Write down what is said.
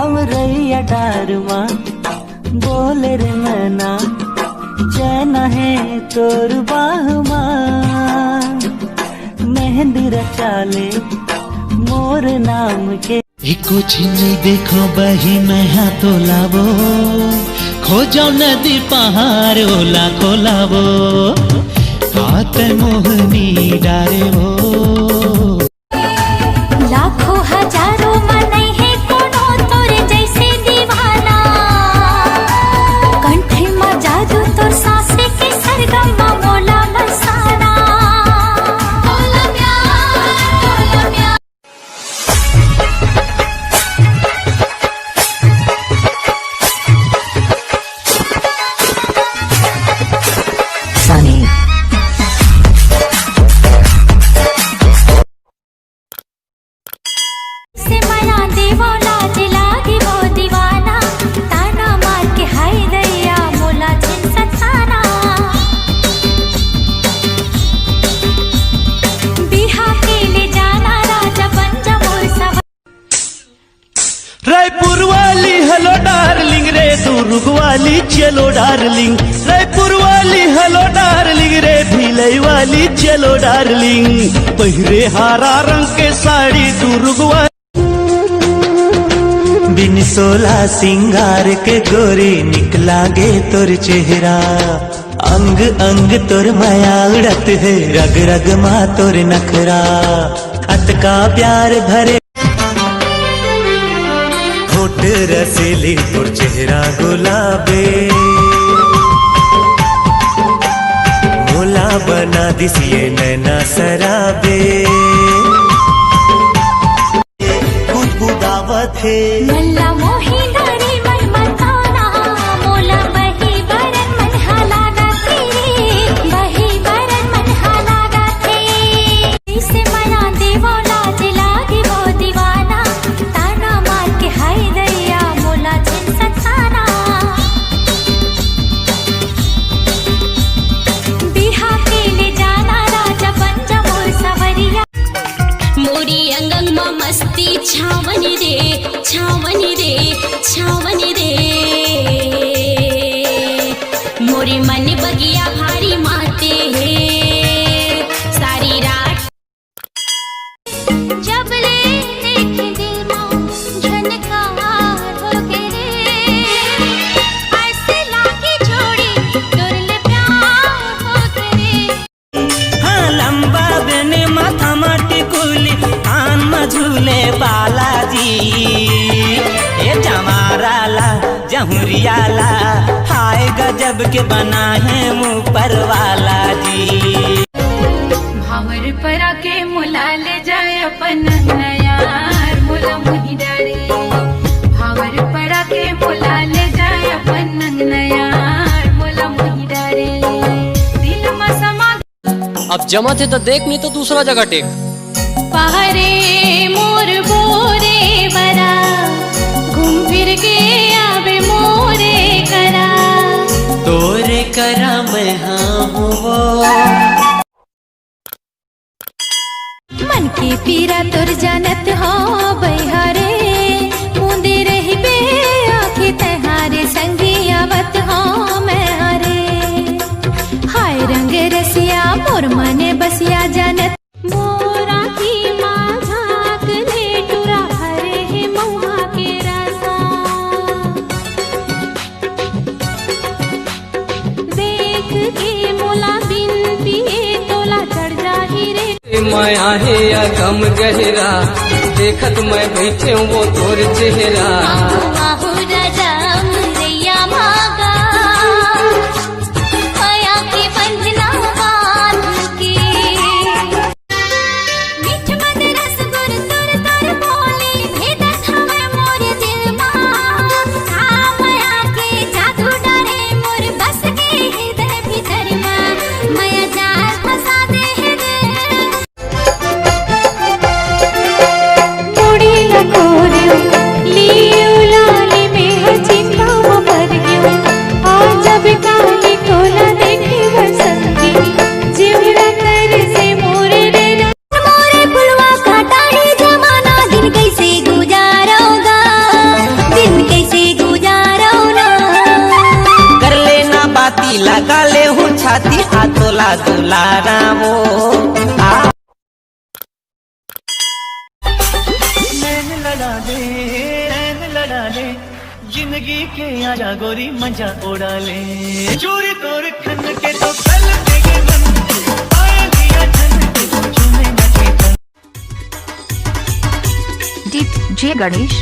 अमरैया डारमा बोले रे मैना चैन है तोर बाहमा मेहंदी रचाले मोर नाम के एको छिन्नी देखो बही मैं हाथों लावो खोजो नदी पहाड़ ओला खोलावो हाथ मोहनी डारे वो लाखों हजारों मन है कोनो तोरे जैसे दीवाना कंठे में जादू तोर सांसे के सरगम मोला मसाना मोला प्यार सनी से माया देवोला दिलागी वो दीवाना ताना मार के हाय दैया मोला छिन सताना बिहा के ले जाना राजा बन जा मोर सवा रायपुर वाली हेलो डार्लिंग रे दुर्ग वाली चलो डार्लिंग रायपुर वाली हेलो डार्लिंग रे भिलई वाली चलो डार्लिंग पहिरे हरा रंग के साड़ी दुर्ग वाली बिन सोला सिंगार के गोरी निकला गे तोर चेहरा अंग अंग तोर माया उड़त है रग रग मा तोर नखरा अतका प्यार भरे होठ रसीली तोर चेहरा गुलाबे मोला बना दिसिए नैना सराबे गुदगुदावत है मल्ला मोही दारी मन मताना मोला बही बरन मन हलागा तेरे बही बरन मन हलागा तेरे से माया देवोला दिलागी वो दीवाना ताना मार के हाय दैया मोला छिन सताना बिहा के ले जाना राजा बन जा मोर सवरिया मोरी अंगंग में मस्ती छावनी रे छावनी रे छावनी रे मोरी मन बगिया भारी माते है सारी रात जब ले देखे दिल में झनकार हो के रे ऐसे लागी जोड़ी तोरले प्यार हो के रे हाँ लंबा बने माथा माटी कुली कान में झूले बालाजी ये जमाराला जहुरियाला हाय गजब के बना है मुँह पर वाला जी भावर परा के मुला ले जाए अपन नयार मुला मुही डरे भावर परा के मुला ले जाए अपन नयार मुला मुही डरे दिल में समा अब जमा थे तो देख नहीं तो दूसरा जगह टेक पहरे मोर बोरे बरा घूम फिर के आवे मोरे करा तोरे करा मैं हाँ हूँ वो मन की पीरा तोर जानत हो बहारे मुंदे रही बे आँखें तहारे संगी आवत हो मैं हरे हाय रंग रसिया मोर मने बसिया जानत मोरा की माझा ले टुरा हरे है महुआ के रसा देख के मोला बिन पिए तोला चढ़ जाही रे माया है या गम गहरा देखत मैं बैठे वो तोर चेहरा आहू राजा मुरैया भागा माया के बंधना बांध के मीठ मद रस गुर तुर तुर बोले भेदत हमें मोर दिल माँ माया के जादू डरे मोर बस के हृदय भीतर माँ माया जाल फंसा दे मुड़ी लगोरियो लियो लाली में हर चिंता मर गयो आज जब काली तोला देखे बरसंगी जीवरा कर से मोरे रे मोरे फुलवा काटा है जमाना दिन कैसे गुजारोगा लगा ले हूँ छाती हाथोला दुलारा वो नैन लड़ा ले जिंदगी के आजा गोरी मजा उड़ा ले चोरी तोर खन के तो कल देगे मन पाए दिया धन के तो झूमे नचे DJ Ganesh